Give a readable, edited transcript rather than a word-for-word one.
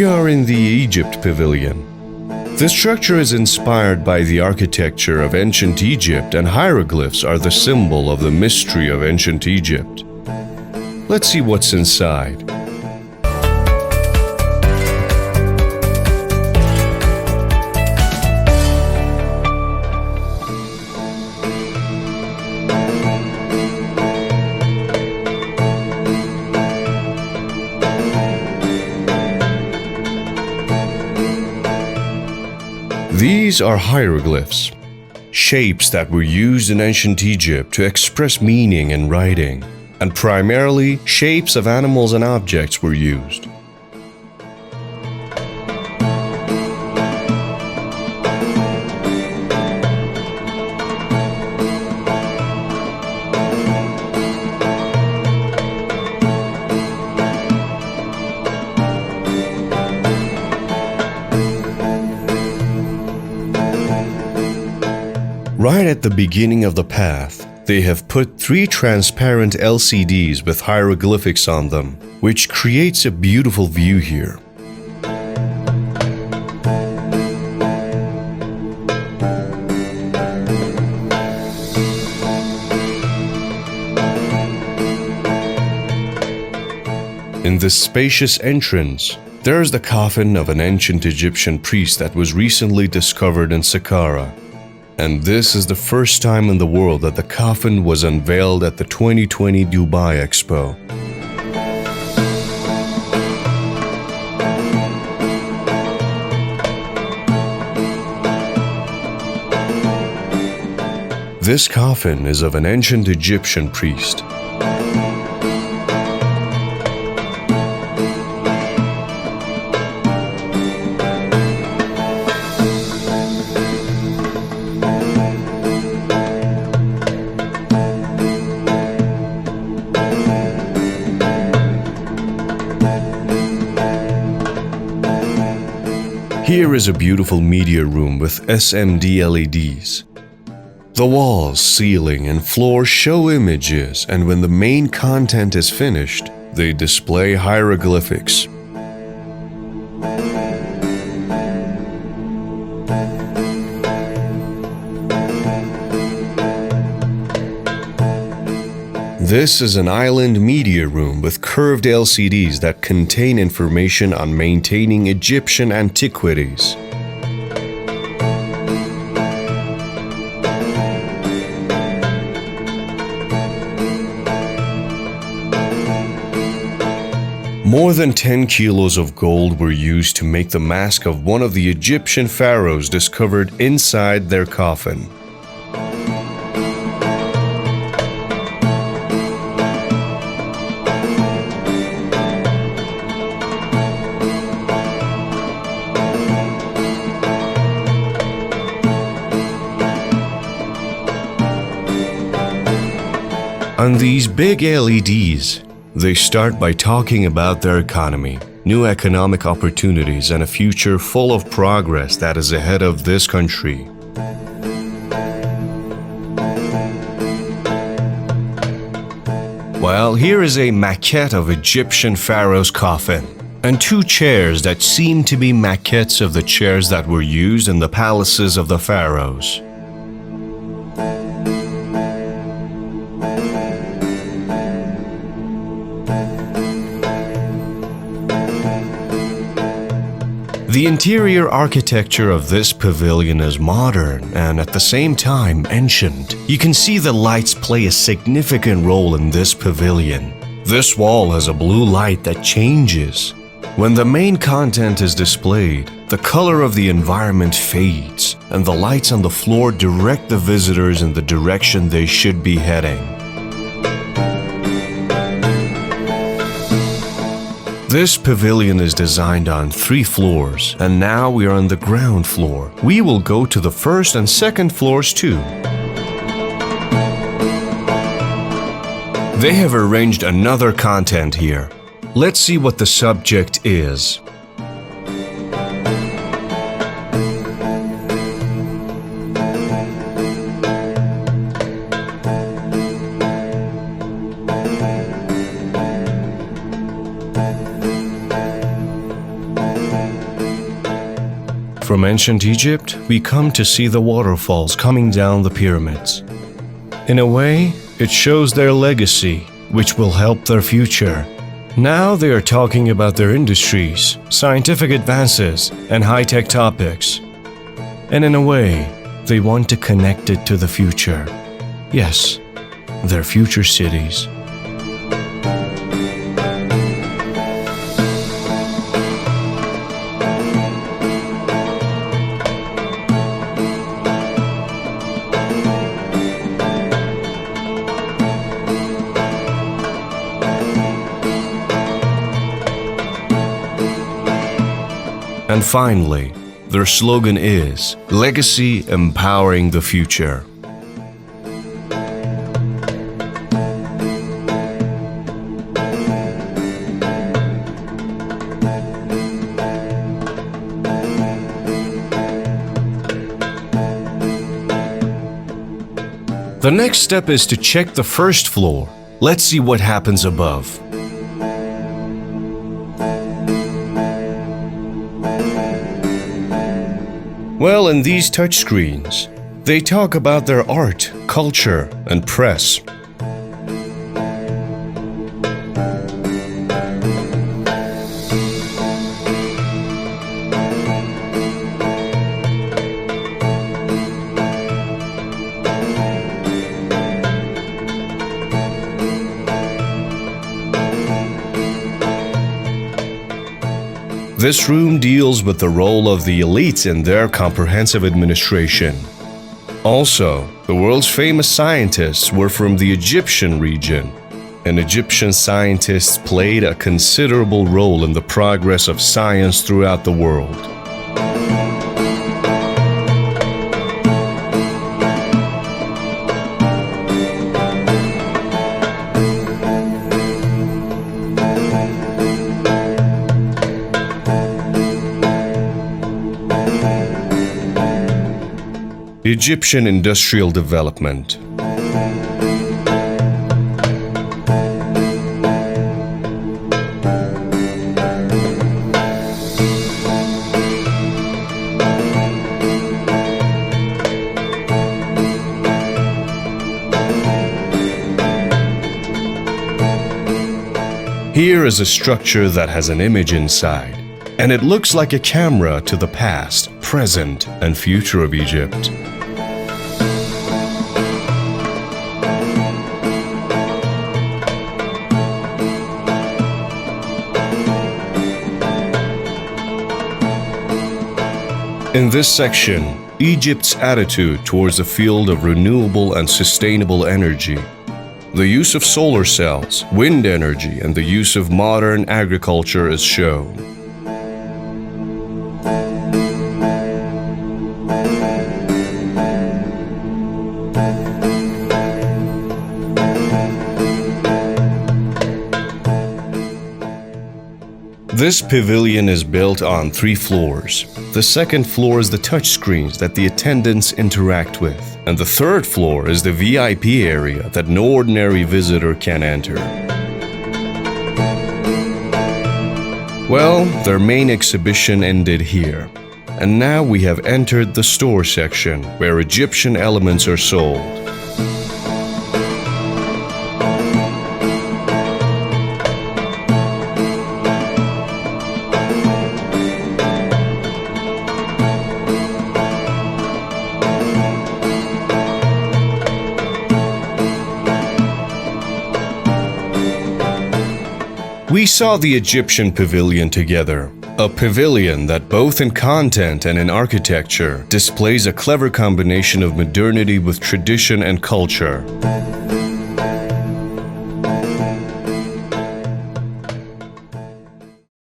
We are in the Egypt Pavilion. This structure is inspired by the architecture of ancient Egypt, and hieroglyphs are the symbol of the mystery of ancient Egypt. Let's see what's inside. These are hieroglyphs, shapes that were used in ancient Egypt to express meaning in writing, and primarily shapes of animals and objects were used. Right at the beginning of the path, they have put 3 transparent LCDs with hieroglyphics on them, which creates a beautiful view here. In this spacious entrance, there is the coffin of an ancient Egyptian priest that was recently discovered in Saqqara. And this is the first time in the world that the coffin was unveiled at the 2020 Dubai Expo. This coffin is of an ancient Egyptian priest. Here is a beautiful media room with SMD LEDs. The walls, ceiling, and floor show images, and when the main content is finished, they display hieroglyphics. This is an island media room with curved LCDs that contain information on maintaining Egyptian antiquities. More than 10 kilos of gold were used to make the mask of one of the Egyptian pharaohs discovered inside their coffin. On these big LEDs, they start by talking about their economy, new economic opportunities, and a future full of progress that is ahead of this country. Well, here is a maquette of Egyptian pharaoh's coffin, and 2 chairs that seem to be maquettes of the chairs that were used in the palaces of the pharaohs. The interior architecture of this pavilion is modern and at the same time ancient. You can see the lights play a significant role in this pavilion. This wall has a blue light that changes. When the main content is displayed, the color of the environment fades, and the lights on the floor direct the visitors in the direction they should be heading. This pavilion is designed on 3 floors, and now we are on the ground floor. We will go to the 1st and 2nd floors too. They have arranged another content here. Let's see what the subject is. From ancient Egypt, we come to see the waterfalls coming down the pyramids. In a way, it shows their legacy, which will help their future. Now they are talking about their industries, scientific advances, and high-tech topics. And in a way, they want to connect it to the future. Yes, their future cities. And finally, their slogan is Legacy Empowering the Future. The next step is to check the first floor. Let's see what happens above. Well, in these touchscreens, they talk about their art, culture, and press. This room deals with the role of the elites in their comprehensive administration. Also, the world's famous scientists were from the Egyptian region, and Egyptian scientists played a considerable role in the progress of science throughout the world. Egyptian industrial development. Here is a structure that has an image inside, and it looks like a camera to the past, present, and future of Egypt. In this section, Egypt's attitude towards the field of renewable and sustainable energy, the use of solar cells, wind energy, and the use of modern agriculture is shown. This pavilion is built on 3 floors. The second floor is the touchscreens that the attendants interact with, and the third floor is the VIP area that no ordinary visitor can enter. Well, their main exhibition ended here, and now we have entered the store section where Egyptian elements are sold. We saw the Egyptian pavilion together, a pavilion that both in content and in architecture displays a clever combination of modernity with tradition and culture.